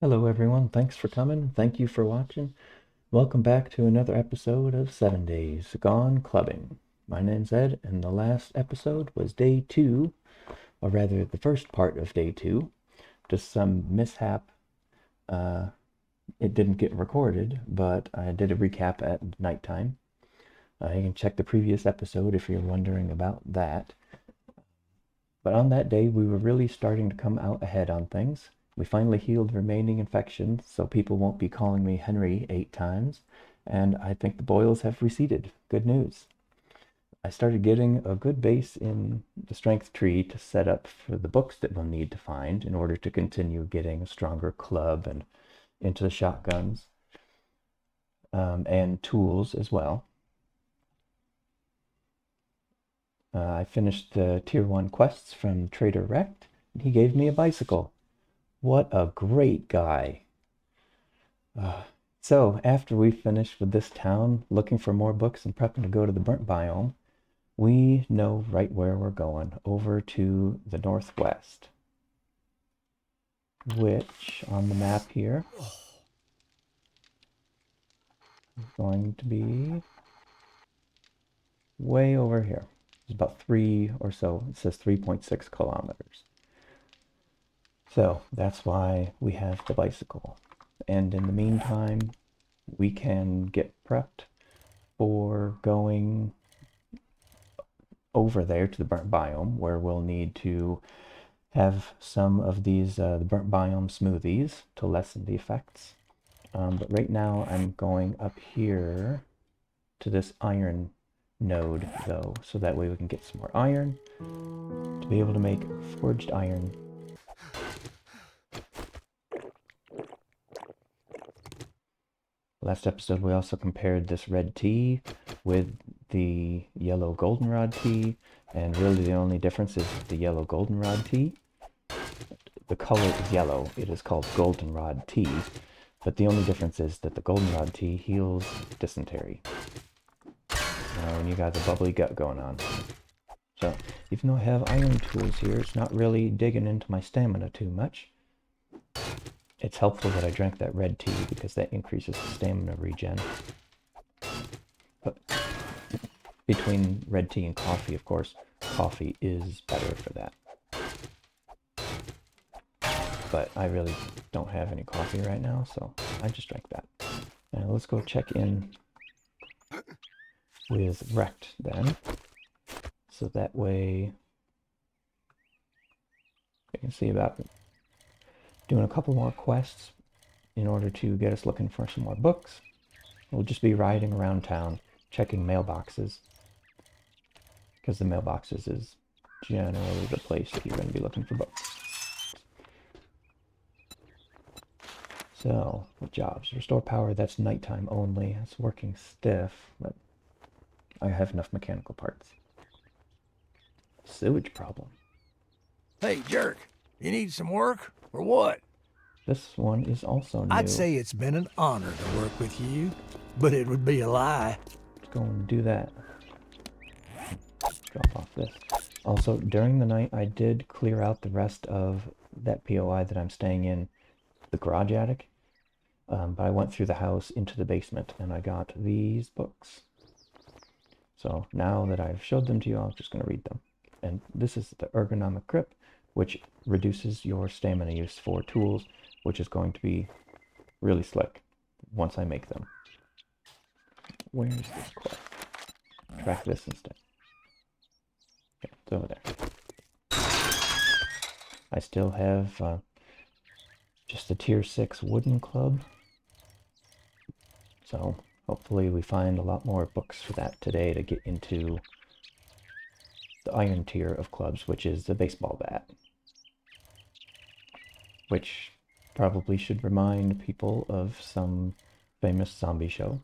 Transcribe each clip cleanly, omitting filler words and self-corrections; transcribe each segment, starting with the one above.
Hello everyone, thanks for coming. Thank you for watching. Welcome back to another episode of 7 Days Gone Clubbing. My name's Ed, and the last episode was day 2, or rather the first part of day 2. Just some mishap. It didn't get recorded, but I did a recap at nighttime. You can check the previous episode if you're wondering about that. But on that day, we were really starting to come out ahead on things. We finally healed remaining infections, so people won't be calling me Henry 8 times, and I think the boils have receded. Good news. I started getting a good base in the strength tree to set up for the books that we'll need to find in order to continue getting a stronger club and into the shotguns, and tools as well. I finished the Tier 1 quests from Trader Rect, and he gave me a bicycle. What a great guy. So, after we finish with this town, looking for more books and prepping to go to the burnt biome, we know right where we're going, over to the northwest, which on the map here is going to be way over here. It's about 3 or so. It says 3.6 kilometers. So that's why we have the bicycle. And in the meantime, we can get prepped for going over there to the burnt biome, where we'll need to have some of these the burnt biome smoothies to lessen the effects. But right now I'm going up here to this iron node though, so that way we can get some more iron to be able to make forged iron. Last episode we also compared this red tea with the yellow goldenrod tea, and really the only difference is the yellow goldenrod tea. The color is yellow, it is called goldenrod tea, but the only difference is that the goldenrod tea heals dysentery. When you got the bubbly gut going on. So, even though I have iron tools here, it's not really digging into my stamina too much. It's helpful that I drank that red tea because that increases the stamina regen. But between red tea and coffee, of course, coffee is better for that. But I really don't have any coffee right now, so I just drank that. Now let's go check in with Rect then. So that way I can see about doing a couple more quests in order to get us looking for some more books. We'll just be riding around town, checking mailboxes, because the mailboxes is generally the place that you're going to be looking for books. So, what jobs? Restore power, that's nighttime only. It's working stiff, but I have enough mechanical parts. Sewage problem. Hey, jerk, you need some work, or what? This one is also new. I'd say it's been an honor to work with you, but it would be a lie. Let's go and do that. Drop off this. Also, during the night, I did clear out the rest of that POI that I'm staying in, the garage attic. But I went through the house into the basement, and I got these books. So now that I've showed them to you, I'm just going to read them. And this is the ergonomic grip, which reduces your stamina use for tools, which is going to be really slick once I make them. Where's this quest? Track this instead. Okay, it's over there. I still have just the tier 6 wooden club. So hopefully we find a lot more books for that today to get into the iron tier of clubs, which is the baseball bat. Which probably should remind people of some famous zombie show.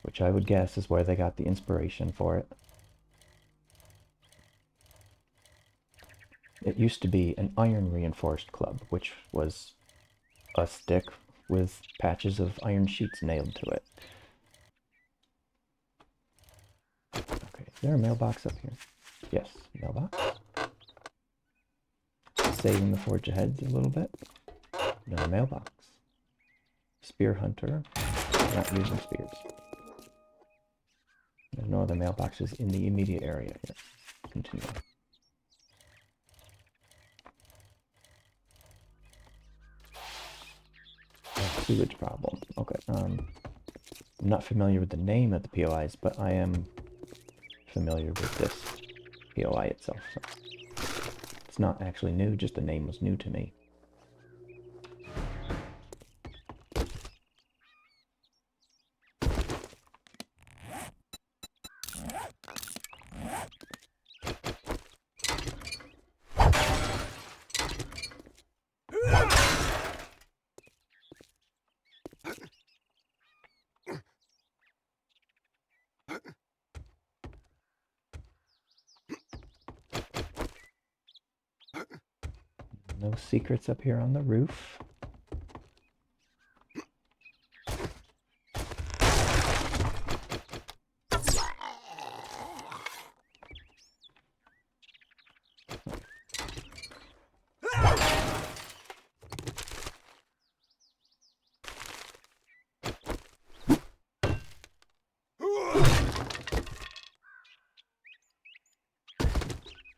Which I would guess is where they got the inspiration for it. It used to be an iron reinforced club, which was a stick with patches of iron sheets nailed to it. Okay, is there a mailbox up here? Yes, mailbox. saving the forge aheads a little bit. Another mailbox. Spear hunter. Not using spears. There's no other mailboxes in the immediate area here. Continue. Sewage problem. Okay. I'm not familiar with the name of the POIs, but I am familiar with this POI itself. So it's not actually new, just the name was new to me. No secrets up here on the roof.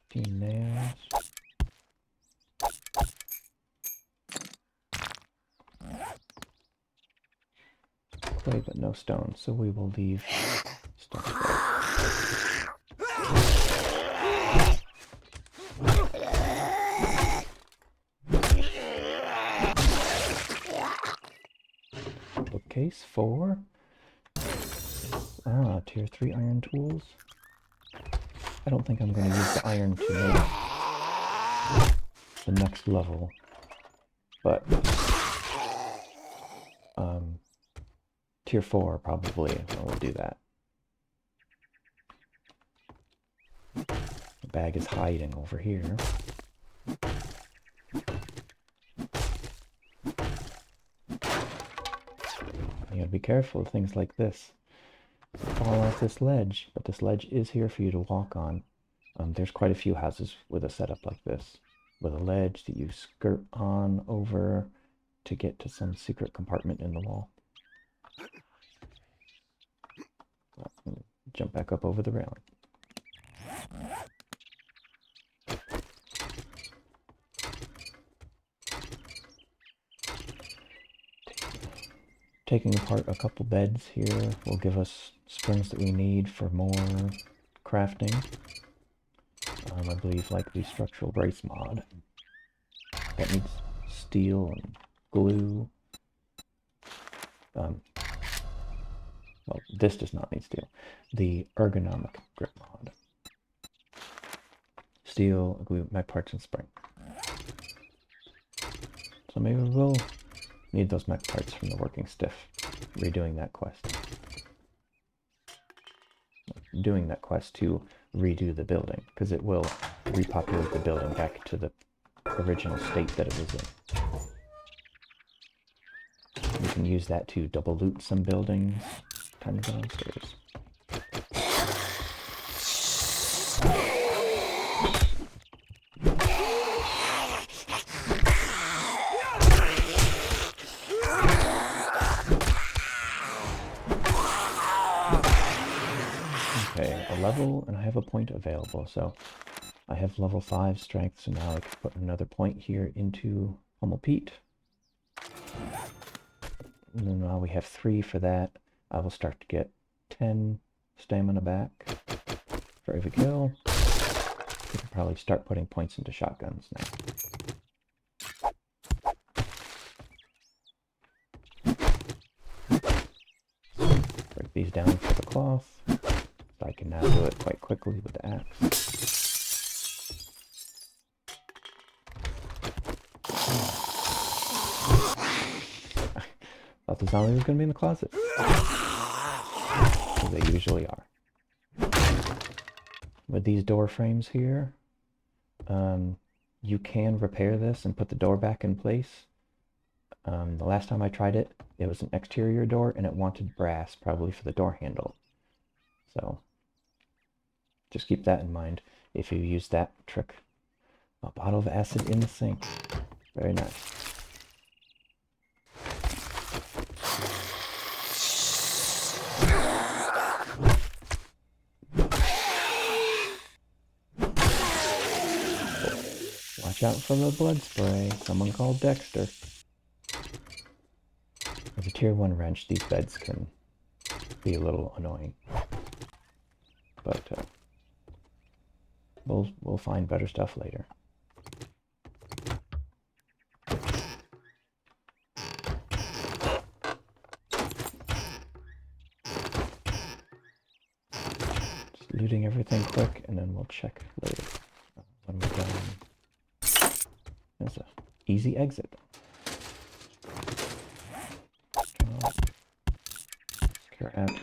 Few nails. Clay, but no stone, so we will leave stone there. Bookcase 4. Tier 3 iron tools. I don't think I'm going to use the iron to make the next level, but tier 4 probably I will do that. The bag is hiding over here. You gotta be careful of things like this. Fall off this ledge, but this ledge is here for you to walk on. There's quite a few houses with a setup like this, with a ledge that you skirt on over to get to some secret compartment in the wall. Jump back up over the railing. Taking apart a couple beds here will give us springs that we need for more crafting. I believe like the structural brace mod. That needs steel and glue. Well, this does not need steel. The ergonomic grip mod. Steel, glue, mag parts, and spring. So maybe we'll need those mech parts from the working stiff. Redoing that quest. Doing that quest to redo the building, because it will repopulate the building back to the original state that it was in. You can use that to double loot some buildings. Time to go downstairs. Okay, a level, and I have a point available, so I have level 5 strength, so now I can put another point here into Pummel Pete. And then now we have 3 for that. I will start to get 10 stamina back for every kill. We can probably start putting points into shotguns now. Break these down for the cloth. So I can now do it quite quickly with the axe. Thought the zombie was going to be in the closet. As they usually are. With these door frames here, you can repair this and put the door back in place. The last time I tried it, it was an exterior door and it wanted brass, probably for the door handle. So just keep that in mind if you use that trick. A bottle of acid in the sink. Very nice. Watch out for the blood spray. Someone called Dexter. As a tier 1 wrench, these beds can be a little annoying. But we'll find better stuff later. Just looting everything quick, and then we'll check later when we're done. There's an easy exit.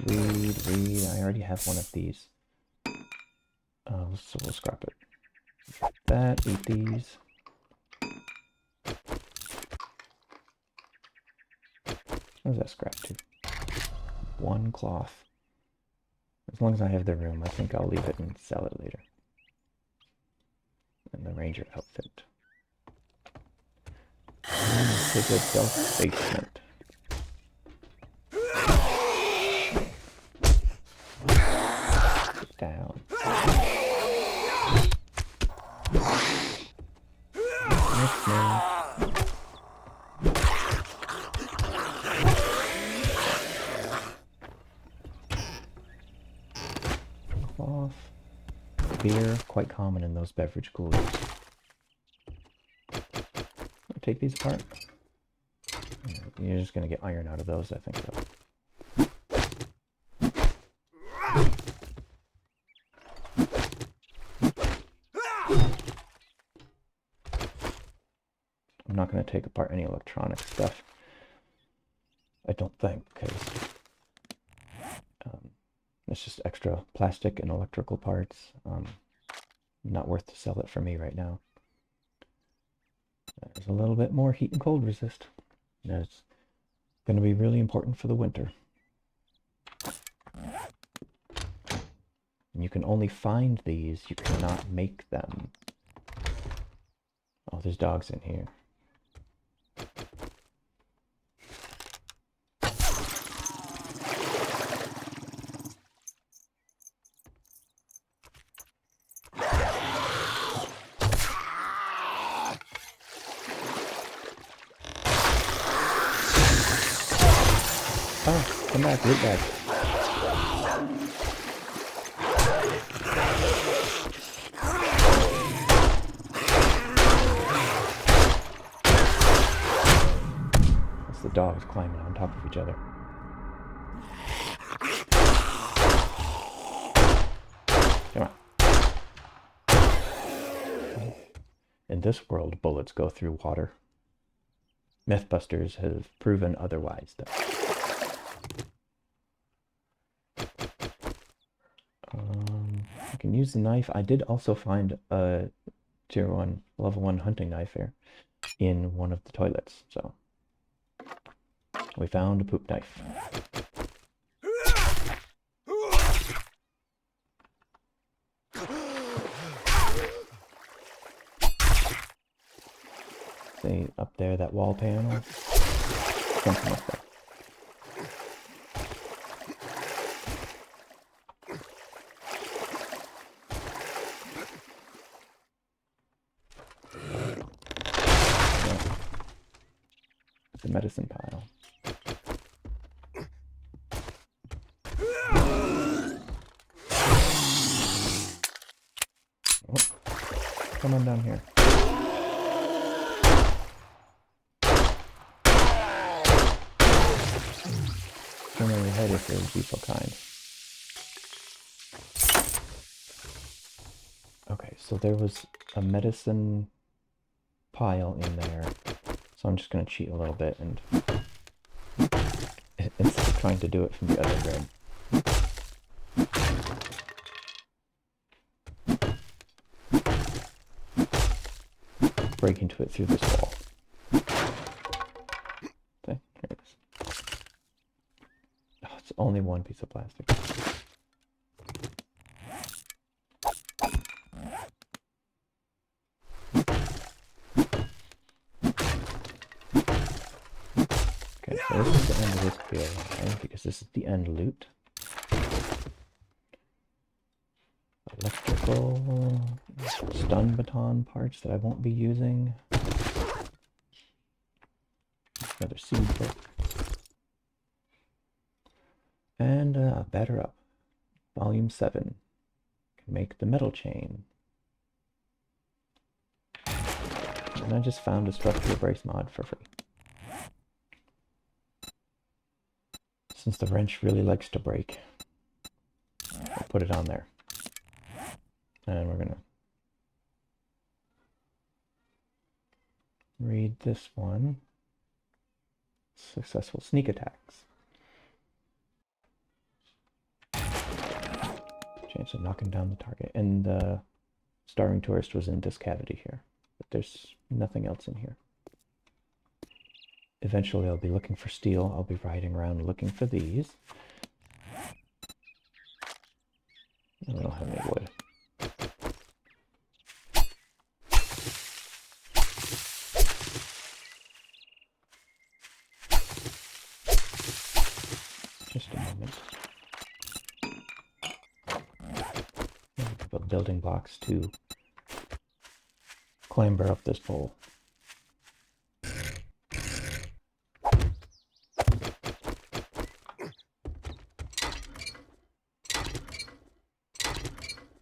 Read. I already have one of these. So we'll scrap it. That, eat these. What does that scrap to? 1 cloth. As long as I have the room, I think I'll leave it and sell it later. And the ranger outfit. To the stealth basement. Down. Next man. Cloth. Beer, quite common in those beverage coolers. I'll take these apart. You're just gonna get iron out of those, I think, though. I'm not going to take apart any electronic stuff. I don't think, because it's just extra plastic and electrical parts. Not worth to sell it for me right now. There's a little bit more heat and cold resist. That's going to be really important for the winter. And you can only find these, you cannot make them. Oh, there's dogs in here. Oh, come back, loot bag. That's the dogs climbing on top of each other. Come on. In this world, bullets go through water. Mythbusters have proven otherwise, though. I can use the knife. I did also find a tier 1, level 1 hunting knife here in one of the toilets, so we found a poop knife. See, up there, that wall panel? Something like that. The medicine pile. Oh, come on down here. Turn on your head if you'd be so kind. Okay, so there was a medicine pile in there. So I'm just going to cheat a little bit and instead of trying to do it from the other grid. Break into it through this wall. Okay, here it is. Oh, it's only one piece of plastic. So this is the end of this POI, because this is the end loot. Electrical stun baton parts that I won't be using. Another seed book. And Batter Up, Volume 7. Can make the metal chain. And I just found a structural brace mod for free. Since the wrench really likes to break, I'll put it on there. And we're gonna read this one. Successful sneak attacks. Chance of knocking down the target. And the starving tourist was in this cavity here. But there's nothing else in here. Eventually I'll be looking for steel. I'll be riding around looking for these. I don't have any wood. Just a moment. Build building blocks to clamber up this pole.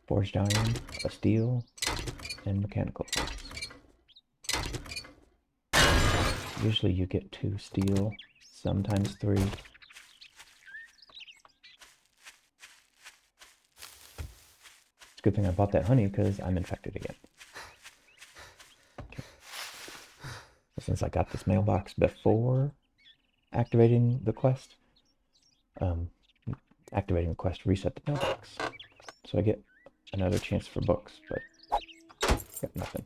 Forged iron, a steel, and mechanical parts. Usually you get 2 steel, sometimes 3. It's a good thing I bought that honey because I'm infected again. Okay. Since I got this mailbox before activating the quest, reset the mailbox. So I get another chance for books, but got nothing.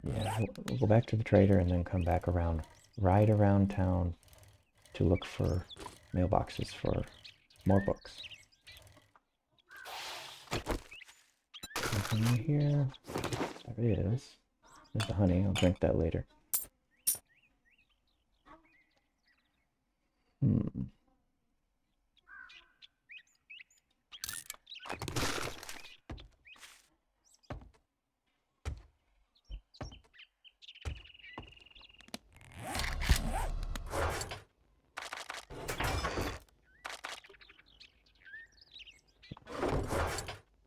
Yeah, we'll go back to the trader and then come back around, ride around town to look for mailboxes for more books. Nothing in here. There is. There's the honey. I'll drink that later.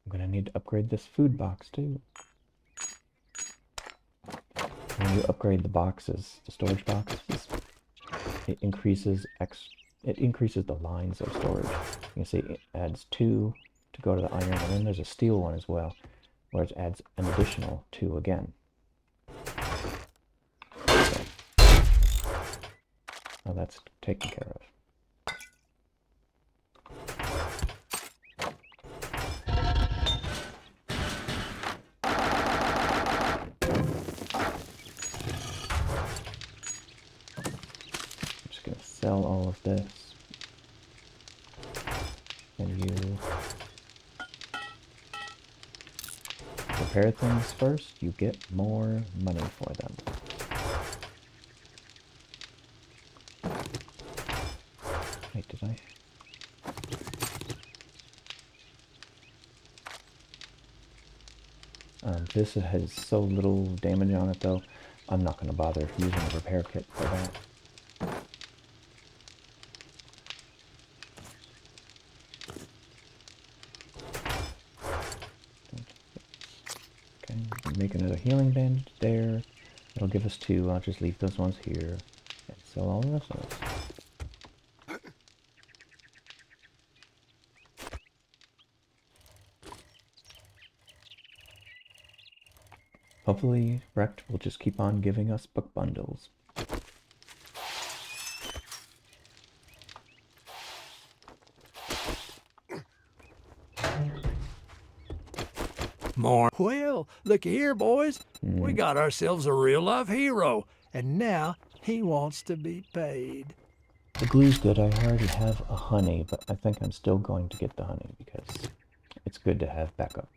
I'm gonna need to upgrade this food box too. When you upgrade the boxes, the storage boxes, it increases the lines of storage. You can see it adds 2 to go to the iron, and then there's a steel one as well, where it adds an additional 2 again. So, now that's taken care of. Sell all of this, and you repair things first, you get more money for them. Wait, did I? This has so little damage on it though, I'm not going to bother using a repair kit for that. Make another healing bandage there. It'll give us 2. I'll just leave those ones here and sell all the rest of those. Hopefully Rect will just keep on giving us book bundles. More. Well, look here, boys. We got ourselves a real-life hero, and now he wants to be paid. The glue's good. I already have a honey, but I think I'm still going to get the honey because it's good to have backup.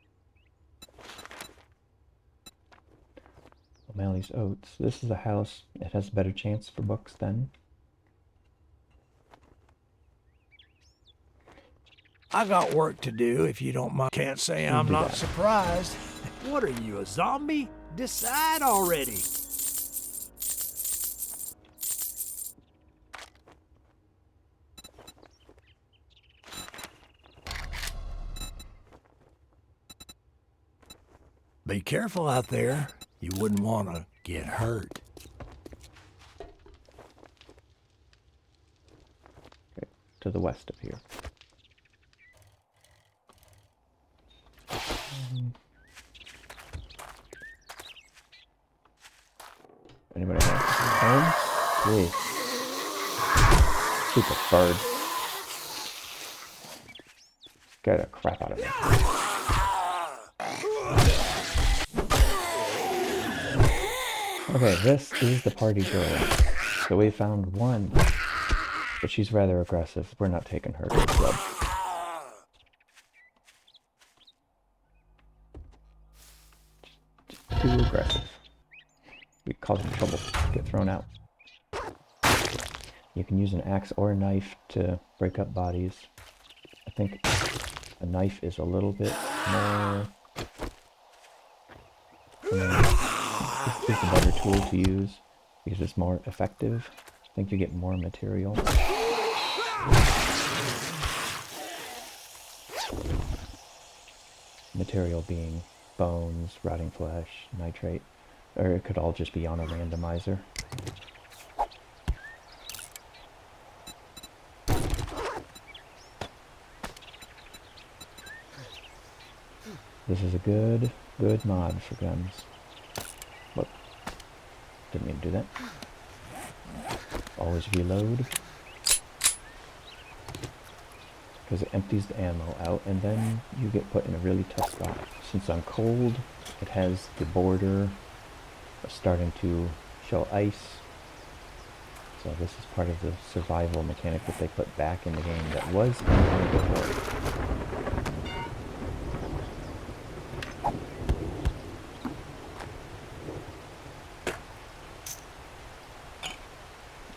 O'Malley's Oats. This is a house. It has a better chance for books then. I got work to do if you don't mind. Can't say We'll I'm do not that. surprised. What are you, a zombie? Decide already. Be careful out there. You wouldn't want to get hurt. Okay, to the west of here. Anybody home? Jeez. Stupid bird. Scared the crap out of me. Okay, this is the party girl. So we found one, but she's rather aggressive. We're not taking her to the club. Just too aggressive. We cause them trouble. Get thrown out. You can use an axe or a knife to break up bodies. I think a knife is a little bit more... It's a better tool to use because it's more effective. I think you get more material. Material being bones, rotting flesh, nitrate, or it could all just be on a randomizer. This is a good mod for guns. Whoop. Didn't mean to do that. Always reload. Because it empties the ammo out, and then you get put in a really tough spot. Since I'm cold, it has the border starting to show ice. So this is part of the survival mechanic that they put back in the game that was in the game before.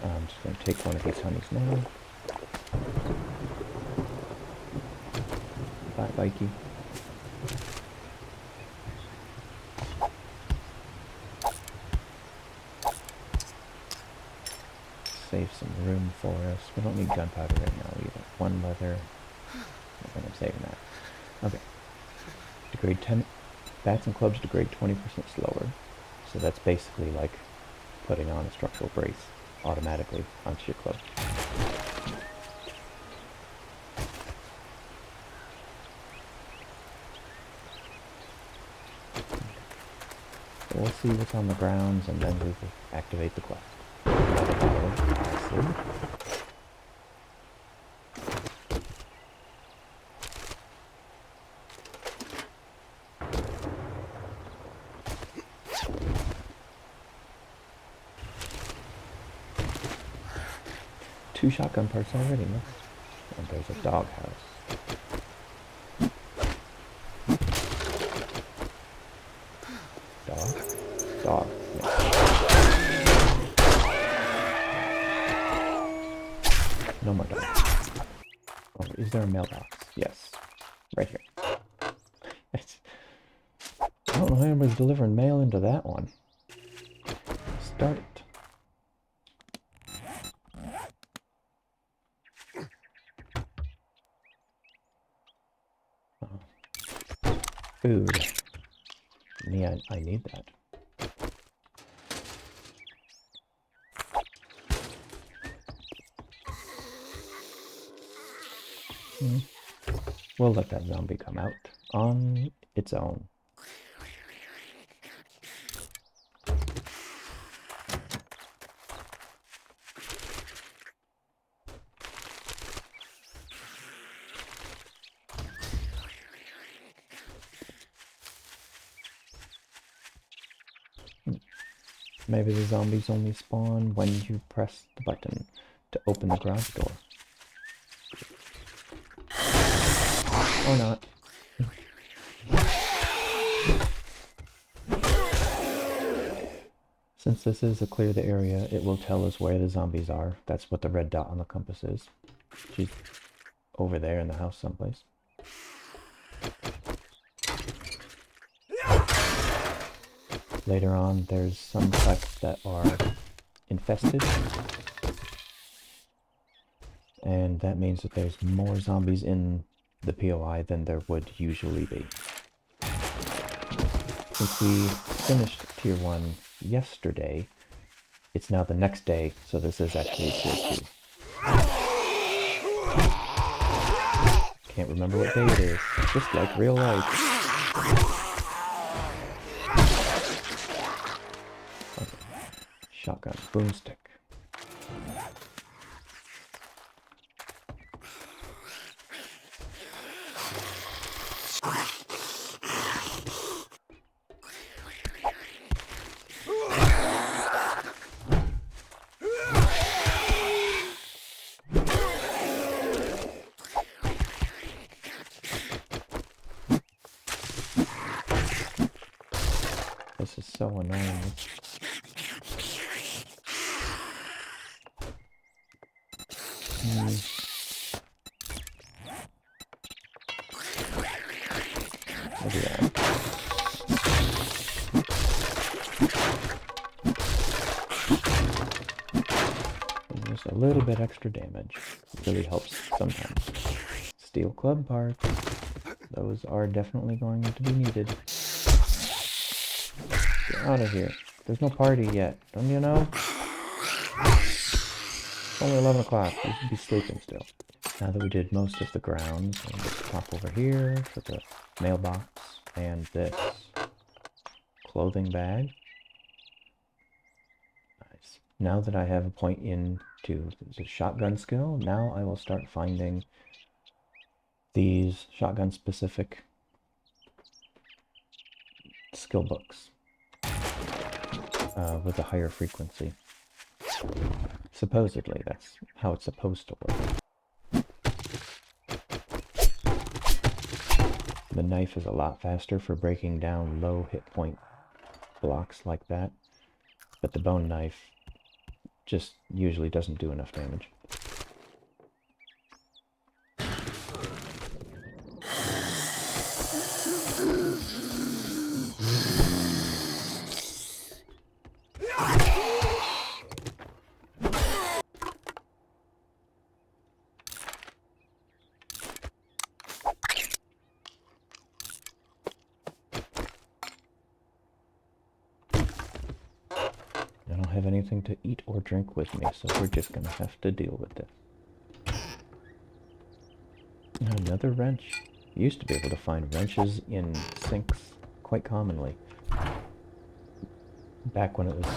I'm just going to take one of these honeys now. Bye, Vikey. Save some room for us. We don't need gunpowder right now either. One leather. I think I'm saving that. Okay. Degrade 10. Bats and clubs degrade 20% slower. So that's basically like putting on a structural brace automatically onto your club. So we'll see what's on the grounds and then we will activate the quest. Acid. Two shotgun parts already, look. And there's a doghouse. Dog. Yeah. No more dogs. Oh, is there a mailbox? Yes. Right here. I don't know how anybody's delivering mail into that one. Start it. Food. Me, I need that. We'll let that zombie come out on its own. Maybe the zombies only spawn when you press the button to open the garage door. Or not. Since this is a clear the area, it will tell us where the zombies are. That's what the red dot on the compass is. She's over there in the house someplace. Later on, there's some huts that are infested. And that means that there's more zombies in the POI than there would usually be. Since we finished Tier 1 yesterday, it's now the next day, so this is actually Tier 2. Can't remember what day it is, just like real life. Okay. Shotgun, boomstick. This is so annoying. Look at that. Just a little bit extra damage really helps sometimes. Steel club parts. Those are definitely going to be needed. Get out of here. There's no party yet. Don't you know? It's only 11 o'clock. We should be sleeping still. Now that we did most of the grounds, I'm going to pop over here for the mailbox and this clothing bag. Nice. Now that I have a point into the shotgun skill, now I will start finding these shotgun-specific skill books with a higher frequency. Supposedly, that's how it's supposed to work. The knife is a lot faster for breaking down low hit point blocks like that, but the bone knife just usually doesn't do enough damage. I don't have anything to eat or drink with me, so we're just gonna have to deal with it. Another wrench. You used to be able to find wrenches in sinks quite commonly. Back when it was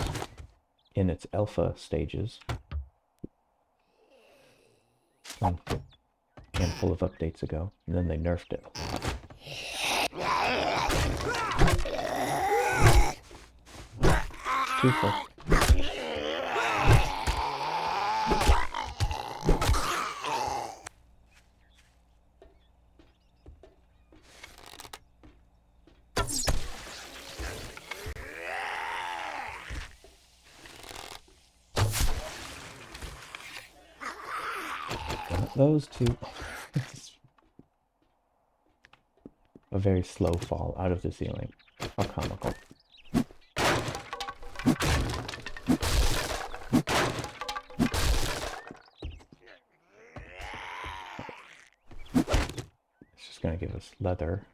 in its alpha stages. A handful of updates ago, and then they nerfed it a lot. Too full. Those two. A very slow fall out of the ceiling. How comical. It's just going to give us leather.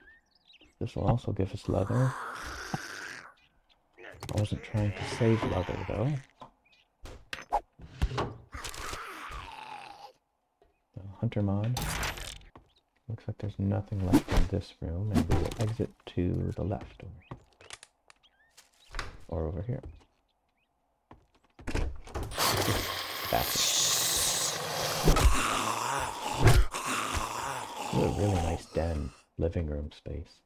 This will also give us leather. I wasn't trying to save leather though. Hunter mod. Looks like there's nothing left in this room, and we will exit to the left or over here. A really nice den, living room space.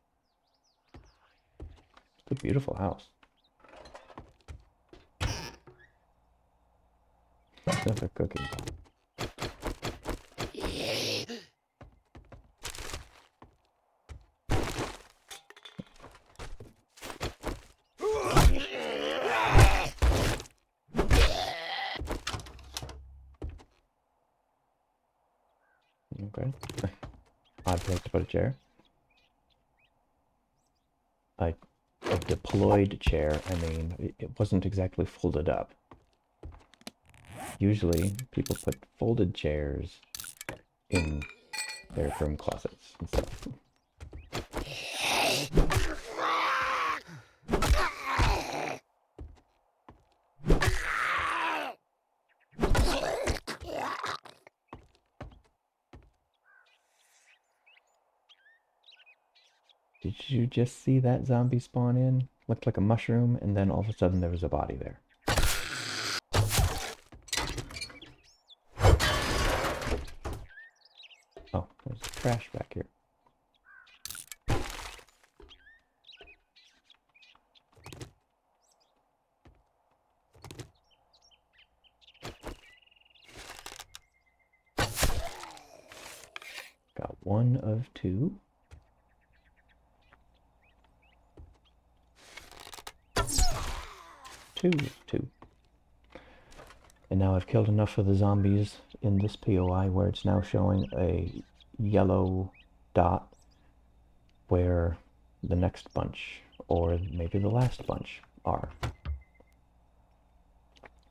It's a beautiful house. Another cooking pot. Okay. Odd place to put a chair. A deployed chair, I mean, it wasn't exactly folded up. Usually, people put folded chairs in their broom closets and stuff. Did you just see that zombie spawn in? Looked like a mushroom, and then all of a sudden there was a body there. Oh, there's trash back here. Got one of two. Two. And now I've killed enough of the zombies in this POI where it's now showing a yellow dot where the next bunch, or maybe the last bunch, are.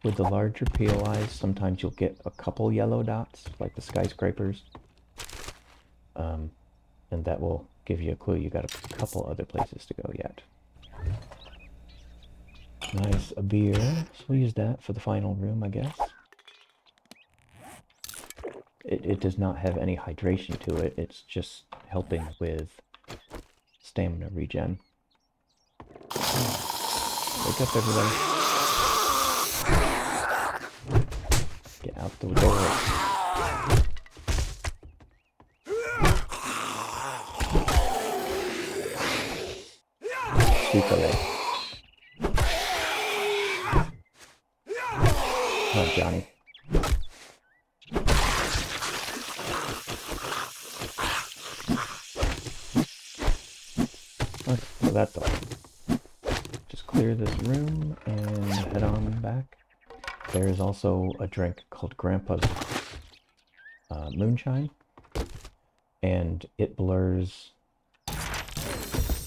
With the larger POIs, sometimes you'll get a couple yellow dots, like the skyscrapers. And that will give you a clue you got a couple other places to go yet. Nice, a beer. So we'll use that for the final room, I guess. It does not have any hydration to it. It's just helping with stamina regen. Wake up, everybody. Get out the door. Sweet. Come on, Johnny. Okay, so that's all. Just clear this room and head on back. There is also a drink called Grandpa's Moonshine, and it blurs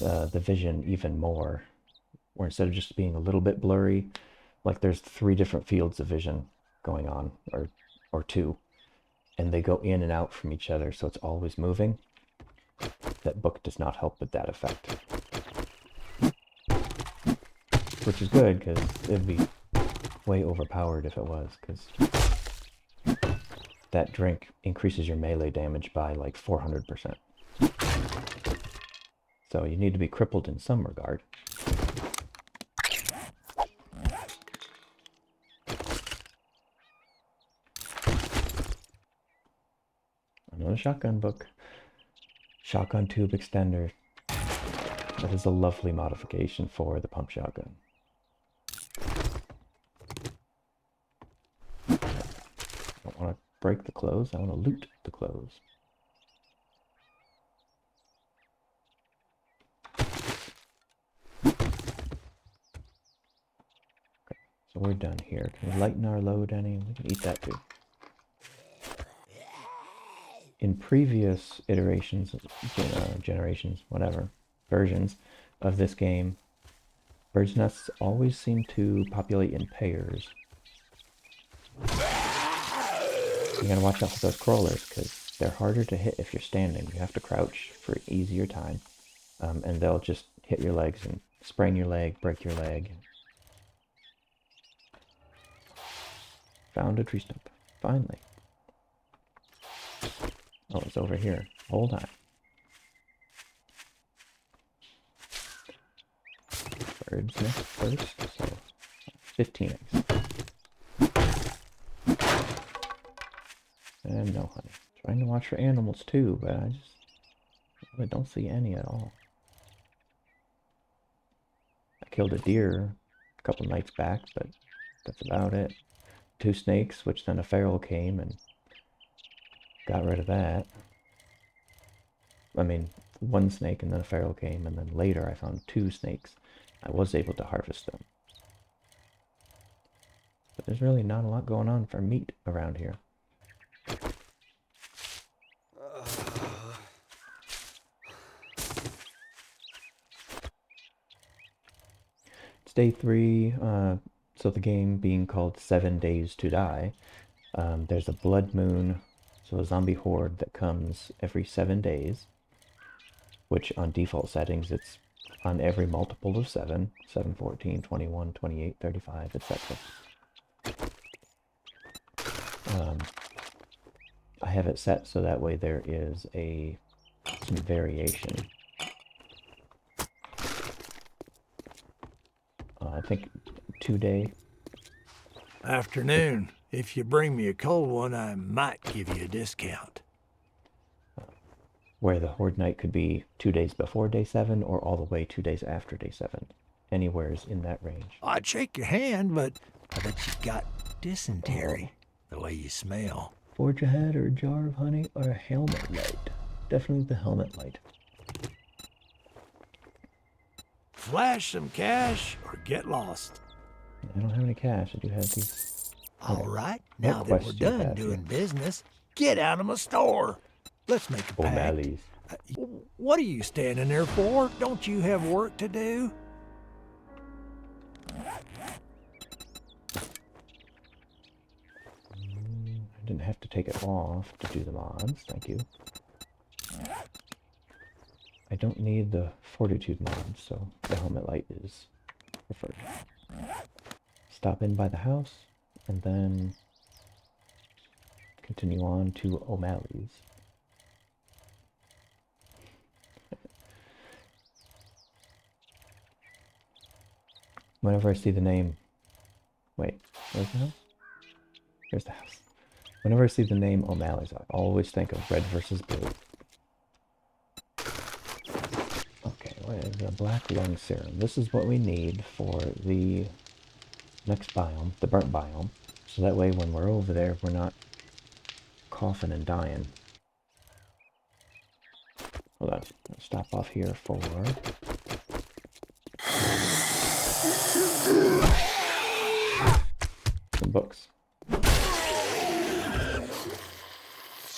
the vision even more, where instead of just being a little bit blurry, like there's 3 different fields of vision going on, or 2, and they go in and out from each other, so it's always moving. That book does not help with that effect. Which is good, because it'd be way overpowered if it was, because that drink increases your melee damage by like 400%. So you need to be crippled in some regard. Another shotgun book. Shotgun tube extender. That is a lovely modification for the pump shotgun. I don't want to break the clothes, I want to loot the clothes. Okay, so we're done here. Can we lighten our load any? We can eat that too. In previous iterations, generations, whatever, versions of this game, birds' nests always seem to populate in pairs. You gotta watch out for those crawlers, because they're harder to hit if you're standing. You have to crouch for an easier time, and they'll just hit your legs and sprain your leg, break your leg. Found a tree stump, finally. Oh, it's over here. Hold on. Bird's nest first, so 15 eggs. And no honey. Trying to watch for animals too, but I don't see any at all. I killed a deer a couple nights back, but that's about it. 2 snakes, which then a feral came and got rid of that. I mean, 1 snake and then a feral came, and then later I found 2 snakes. I was able to harvest them. But there's really not a lot going on for meat around here. It's day 3, so the game being called 7 Days to Die. There's a blood moon, so a zombie horde that comes every 7 days, which on default settings it's on every multiple of 7, 7, 14, 21, 28, 35, etc. I have it set so that way there is some variation. I think 2-day. Afternoon. If you bring me a cold one, I might give you a discount. Where the Horde Night could be 2 days before day 7 or all the way 2 days after day 7. Anywhere's in that range. I'd shake your hand, but I bet you got dysentery, the way you smell. Forge ahead or a jar of honey or a helmet light. Definitely the helmet light. Flash some cash or get lost. I don't have any cash. I do have these. All right, now that we're done doing business, get out of my store. Let's make a pact. O'Malley's. What are you standing there for? Don't you have work to do? I didn't have to take it off to do the mods. Thank you. I don't need the Fortitude mod, so the helmet light is preferred. Stop in by the house, and then continue on to O'Malley's. Whenever I see the name... Wait, where's the house? Here's the house. Whenever I see the name O'Malley's, I always think of red versus blue. Okay, what is the black lung serum? This is what we need for the next biome, the burnt biome. So that way when we're over there, we're not coughing and dying. Hold on, I'll stop off here for... some books.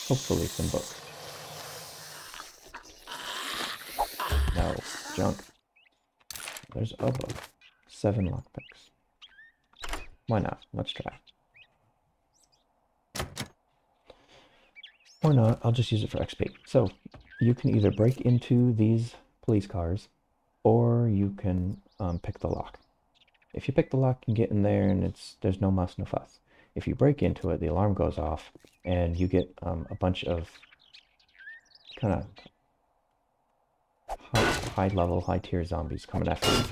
Hopefully some books. No, junk. There's a book. 7 lockpicks. Why not? Let's try. Or not, I'll just use it for XP. So, you can either break into these police cars, or you can pick the lock. If you pick the lock, you can get in there and there's no muss, no fuss. If you break into it, the alarm goes off, and you get a bunch of kind of high-level, high-tier zombies coming after you.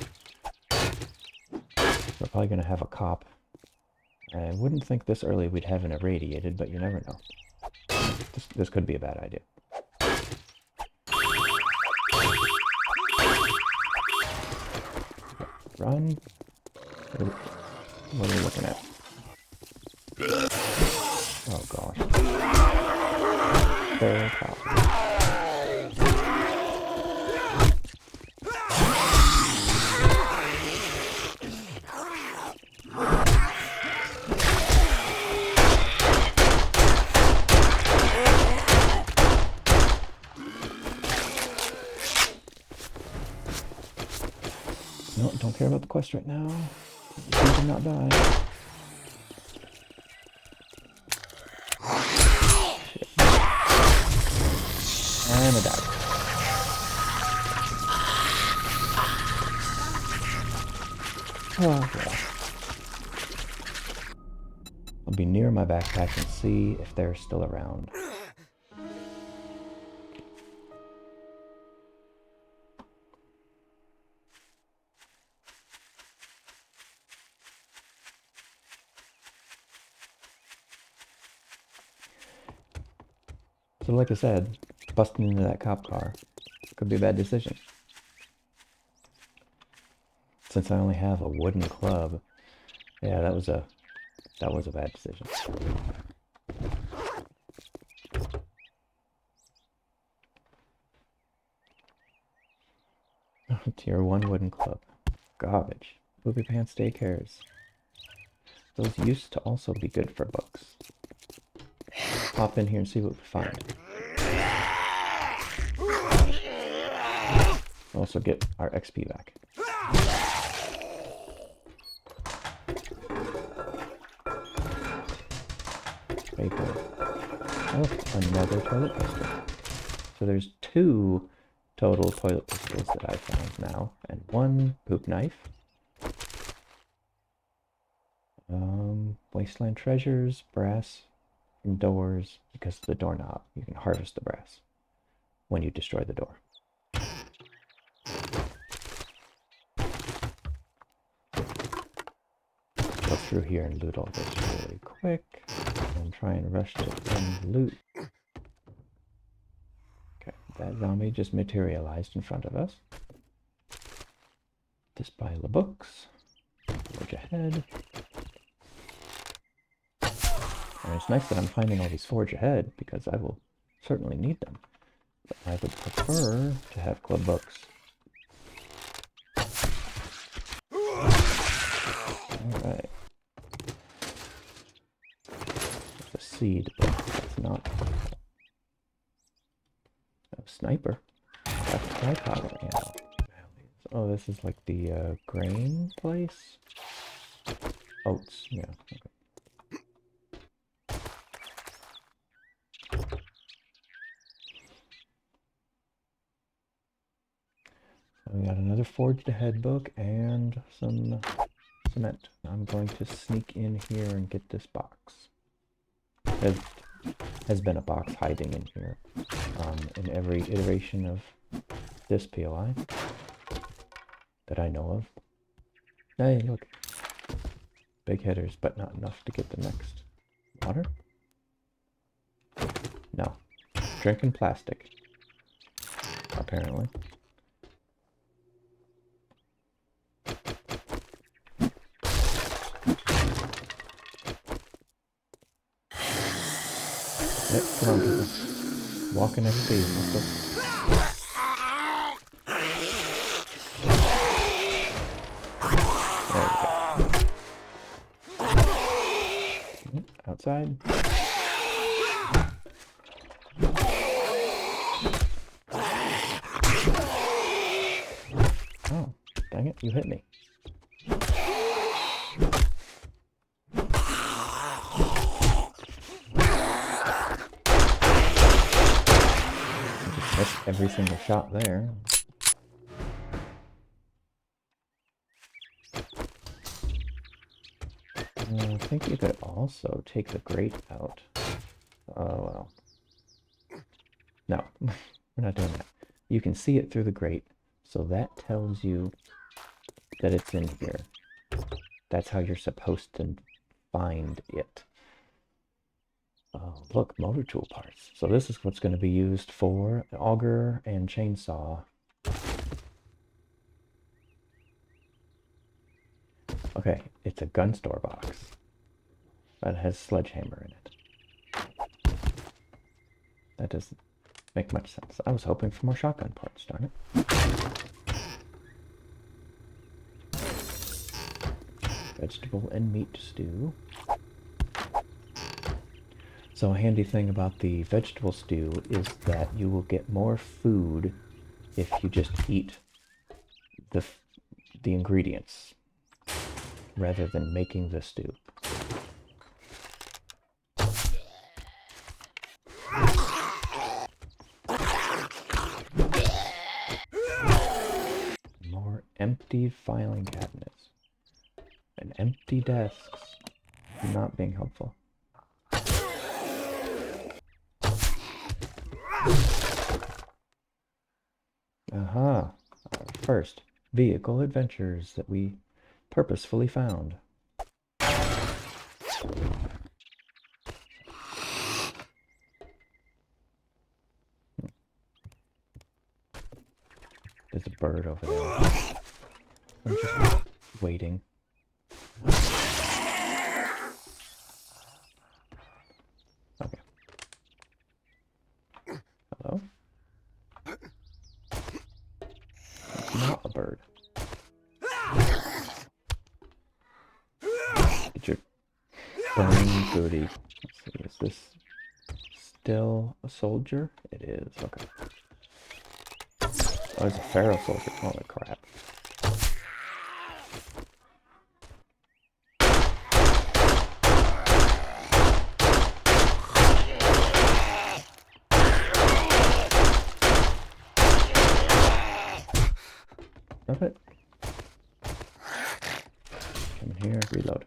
We're probably going to have a cop. I wouldn't think this early we'd have an irradiated, but you never know. This could be a bad idea. Run. What are we looking at? Oh gosh. Very possible. No, don't care about the quest right now. You did not die. And I died. Oh, well. I'll be near my backpack and see if they're still around. So like I said, busting into that cop car could be a bad decision. Since I only have a wooden club, yeah, that was a bad decision. Tier 1 wooden club. Garbage. Booby pants daycares. Those used to also be good for books. Hop in here and see what we find. Also get our XP back. paper. Oh, another toilet pistol. So there's 2 total toilet pistols that I found now, and 1 poop knife. Wasteland treasures, brass from doors, because of the doorknob. You can harvest the brass when you destroy the door. Go through here and loot all this really quick, and try and rush to end loot. Okay, that zombie just materialized in front of us. This pile of books. Forge ahead. And it's nice that I'm finding all these forge ahead, because I will certainly need them. But I would prefer to have club books. Alright. There's a seed, but that's not a sniper. That's dry powder ammo. Oh, this is like the grain place? Oats, yeah. Okay. We got another forged ahead book and some cement. I'm going to sneak in here and get this box. There has been a box hiding in here in every iteration of this POI that I know of. Hey, look. Big hitters, but not enough to get the next. Water? No. Drinking plastic. Apparently. Yep, come on, people. Walking XP. Let's go. There we go. Outside. Oh, dang it, you hit me. Missed every single shot there. I think you could also take the grate out. Oh, well. No, we're not doing that. You can see it through the grate, so that tells you that it's in here. That's how you're supposed to find it. Oh, look, motor tool parts. So this is what's going to be used for an auger and chainsaw. Okay, it's a gun store box that has sledgehammer in it. That doesn't make much sense. I was hoping for more shotgun parts, darn it. Vegetable and meat stew. So a handy thing about the vegetable stew is that you will get more food if you just eat the ingredients rather than making the stew. More empty filing cabinets and empty desks. Not being helpful. Aha! Our first vehicle adventures that we purposefully found. There's a bird over there. I'm just waiting. Okay. Hello? It's not a bird. Get your brain booty. Let's see, is this still a soldier? It is, okay. Oh, it's a pharaoh soldier. Holy crap. Reload.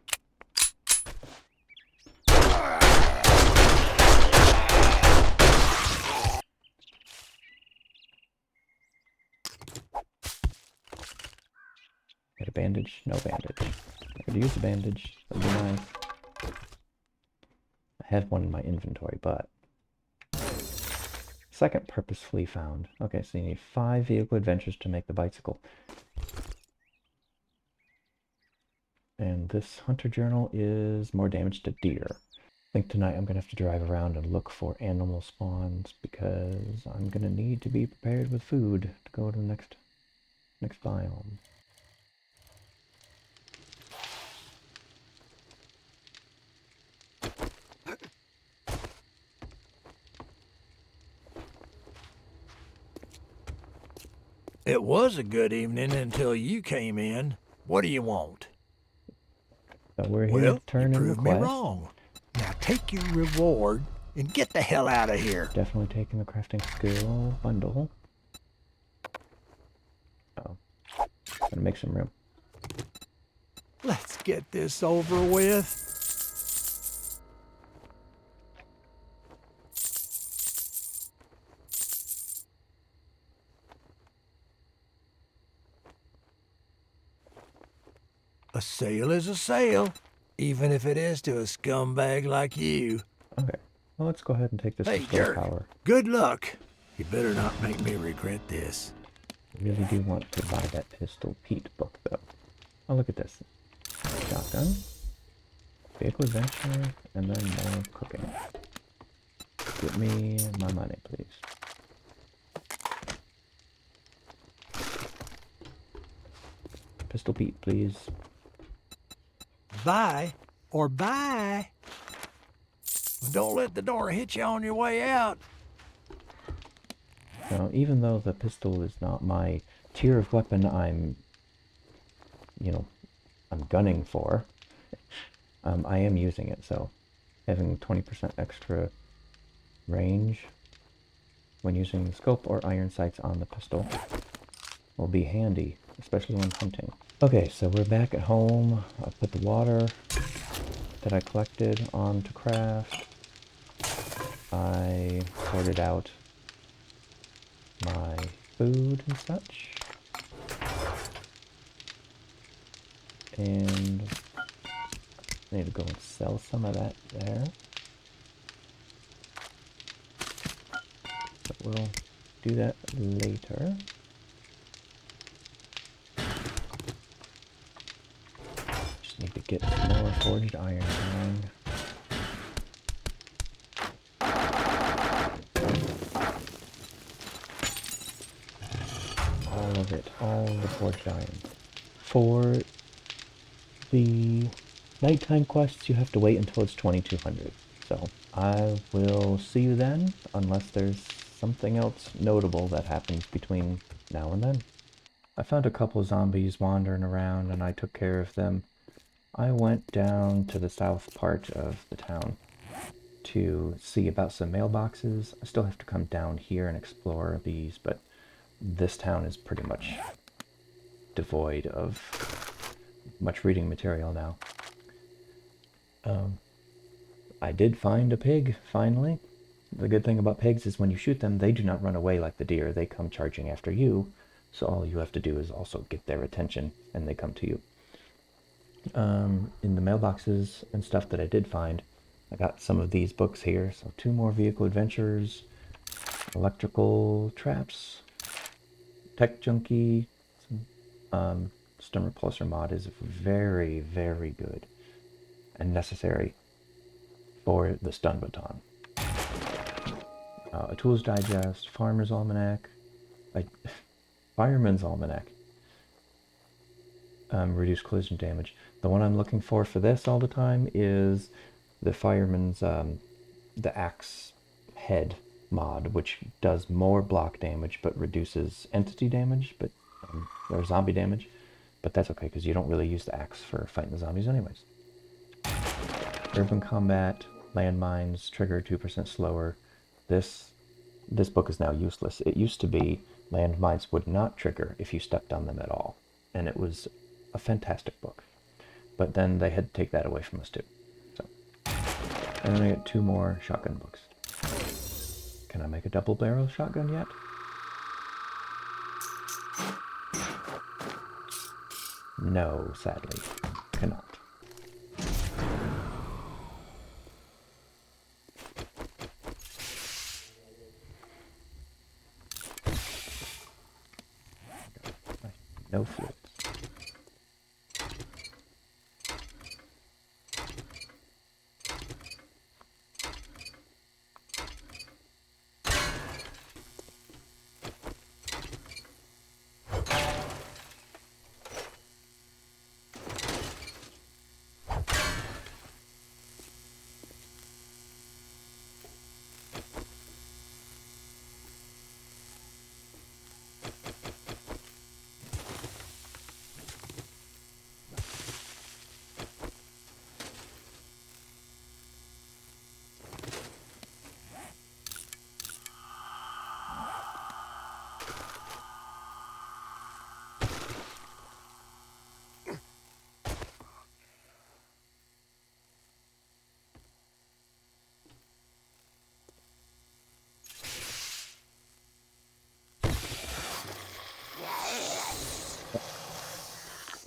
Get a bandage? No bandage. I could use a bandage. That'd be nice. I have one in my inventory, but... Second purposefully found. Okay, so you need 5 vehicle adventures to make the bicycle. And this hunter journal is more damage to deer. I think tonight I'm going to have to drive around and look for animal spawns because I'm going to need to be prepared with food to go to the next biome. It was a good evening until you came in. What do you want? So we're here Well, to turn you in the proved me quest. wrong. Now take your reward and get the hell out of here. Definitely taking the crafting skill bundle. Oh, gotta make some room. Let's get this over with. A sale is a sale, even if it is to a scumbag like you. Okay, well let's go ahead and take this Hey, restore Dirk, power. good luck. You better not make me regret this. I really do want to buy that Pistol Pete book though. Oh, look at this. Shotgun, vehicle adventure, and then more cooking. Give me my money, please. Pistol Pete, please. Buy or buy. Don't let the door hit you on your way out. Now, even though the pistol is not my tier of weapon I'm gunning for, I am using it, so having 20% extra range when using the scope or iron sights on the pistol will be handy, especially when hunting. Okay, so we're back at home. I put the water that I collected on to craft. I sorted out my food and such. And I need to go and sell some of that there. But we'll do that later. Just need to get some more forged iron going. All of it, all the forged iron. For the nighttime quests, you have to wait until it's 2200. So I will see you then, unless there's something else notable that happens between now and then. I found a couple of zombies wandering around and I took care of them. I went down to the south part of the town to see about some mailboxes. I still have to come down here and explore these, but this town is pretty much devoid of much reading material now. I did find a pig, finally. The good thing about pigs is when you shoot them, they do not run away like the deer. They come charging after you, so all you have to do is also get their attention, and they come to you. In the mailboxes and stuff that I did find, I got some of these books here. So 2 more vehicle adventures, electrical traps, tech junkie, stun repulsor mod is very, very good and necessary for the stun baton. A tools digest, farmer's almanac, fireman's almanac. Reduce collision damage. The one I'm looking for this all the time is the fireman's, the axe head mod, which does more block damage but reduces entity damage, but or zombie damage. But that's okay because you don't really use the axe for fighting the zombies anyways. Urban combat, landmines trigger 2% slower. This book is now useless. It used to be landmines would not trigger if you stepped on them at all, and it was a fantastic book. but then they had to take that away from us too. So, and then I get 2 more shotgun books. Can I make a double barrel shotgun yet? No, sadly, cannot. No fluids.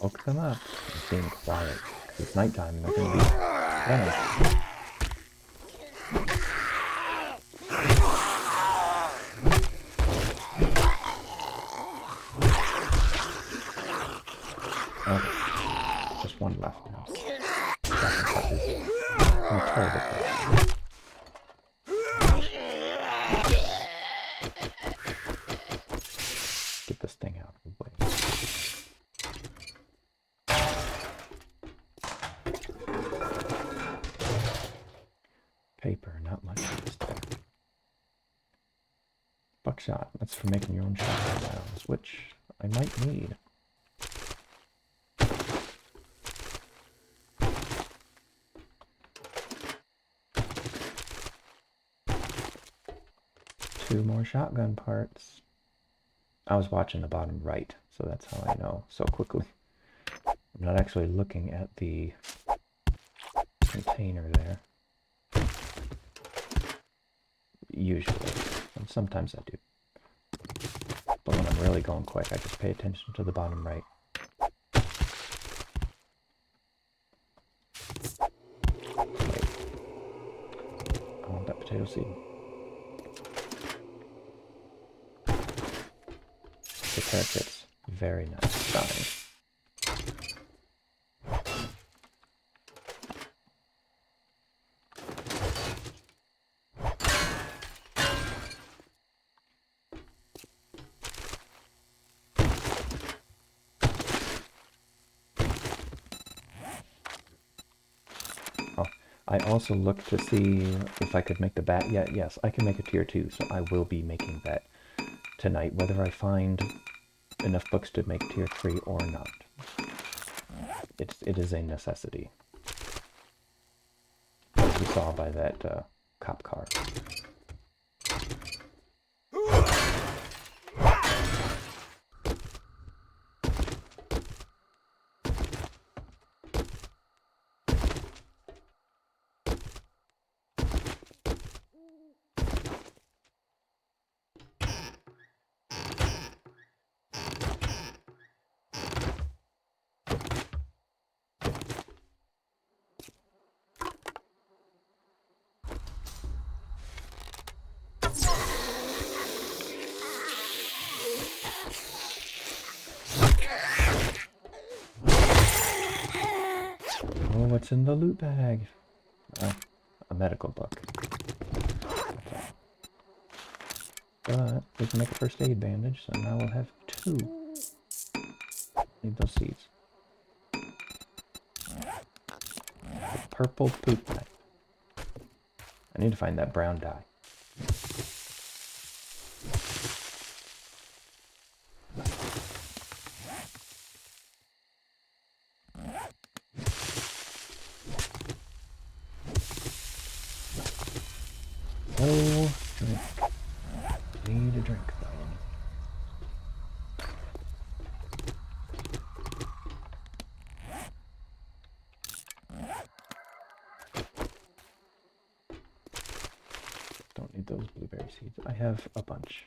Woke them up. I'm being quiet. It's nighttime and they're gonna be running. Okay. Just one left now. I'm terrible at that. Get this thing out of the way. Paper, not much of this there. Buckshot, that's for making your own shotgun rounds, which I might need. Two more shotgun parts. I was watching the bottom right, so that's how I know so quickly. I'm not actually looking at the container there. Usually. And sometimes I do. But when I'm really going quick, I just pay attention to the bottom right. Wait. I want that potato seed. Repair kits. Very nice. Stunning. I also looked to see if I could make the bat yet. Yes, I can make a tier 2, so I will be making that tonight, whether I find enough books to make tier 3 or not. It is a necessity. As you saw by that cop car. Oh, what's in the loot bag? A medical book. Okay. But we can make a first aid bandage, so now we'll have 2. Need those seeds. The purple poop knife. I need to find that brown dye. Oh, drink. Need a drink, though. those blueberry seeds. I have a bunch.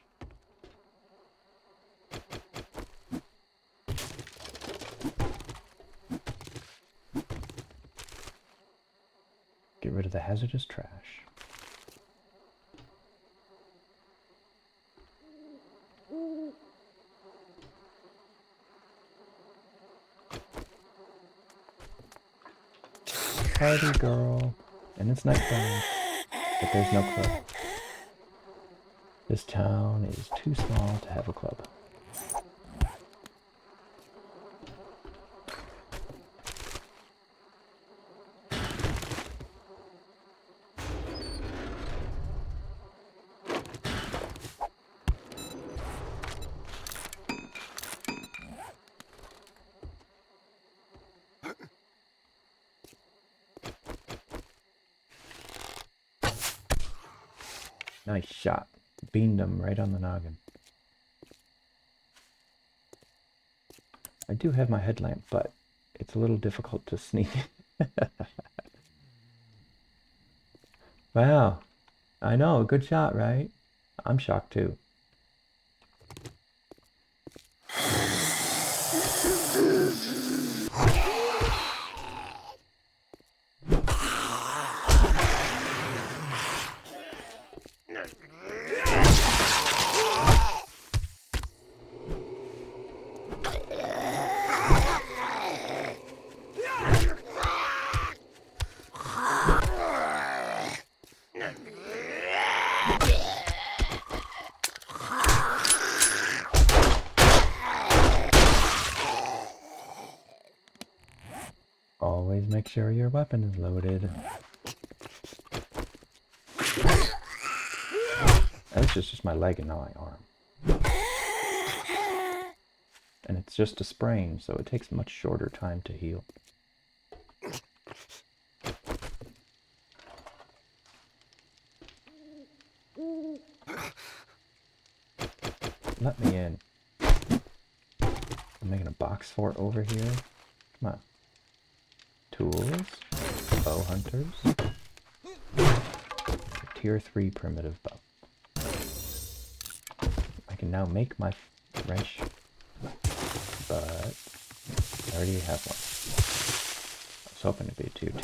Get rid of the hazardous trash. Party girl. And it's nighttime. But there's no club. This town is too small to have a club. Nice shot. Beamed him right on the noggin. I do have my headlamp, but it's a little difficult to sneak. Wow. I know, good shot, right? I'm shocked too. Always make sure your weapon is loaded. That's just my leg and not my arm. And it's just a sprain, so it takes much shorter time to heal. Let me in. I'm making a box fort over here. Come on. Tools. Bow hunters. Tier 3 primitive bow. I can now make my wrench, but I already have one. I was hoping to be a tier 2.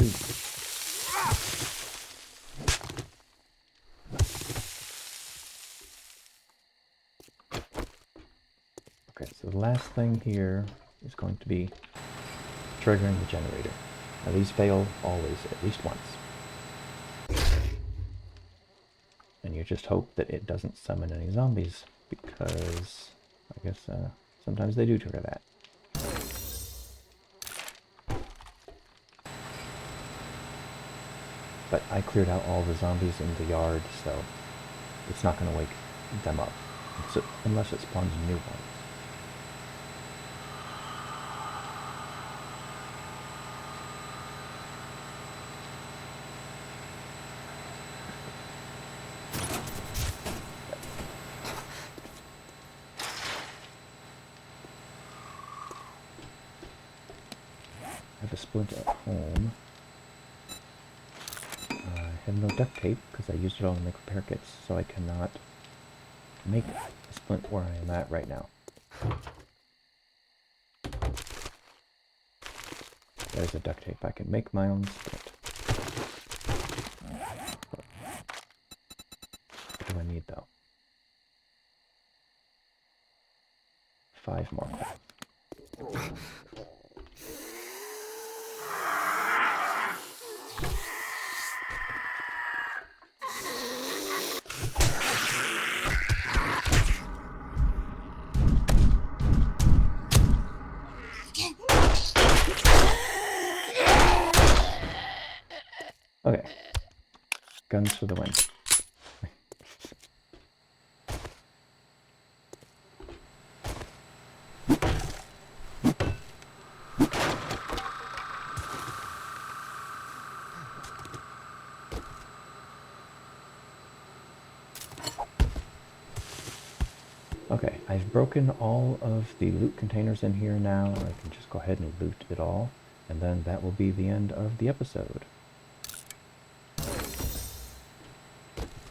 Okay, so the last thing here is going to be triggering the generator. Now these fail always, at least once. And you just hope that it doesn't summon any zombies, because I guess sometimes they do trigger that. But I cleared out all the zombies in the yard, so it's not going to wake them up, unless it spawns new ones. I have a splint at home. I have no duct tape because I used it all to make repair kits, so I cannot make a splint where I am at right now. There's a duct tape. I can make my own splint. What do I need though? 5 more. Okay. Guns for the win. Okay, I've broken all of the loot containers in here now. I can just go ahead and loot it all, and then that will be the end of the episode.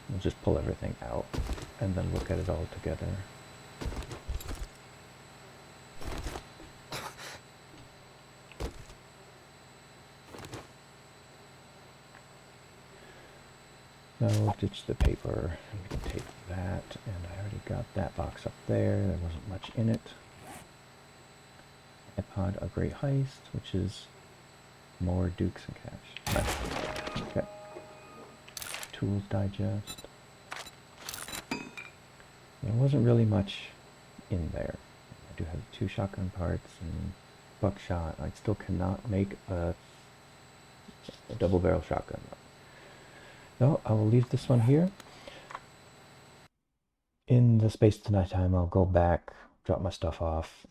We'll just pull everything out and then look at it all together. No, ditch the paper. We can take that, and I already got that box up there. There wasn't much in it. iPod A Great Heist, which is more Dukes and Cash. Nice. Okay. Tools Digest. There wasn't really much in there. I do have 2 shotgun parts and buckshot. I still cannot make a double barrel shotgun. No, I will leave this one here. In the space of nighttime, I'll go back, drop my stuff off.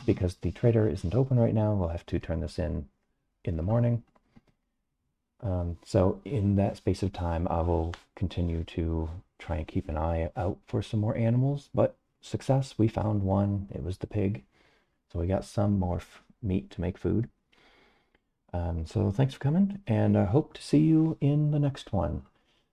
Because the trader isn't open right now, we'll have to turn this in the morning. So in that space of time, I will continue to try and keep an eye out for some more animals. But success, we found one. It was the pig. So we got some more meat to make food. So thanks for coming, and I hope to see you in the next one.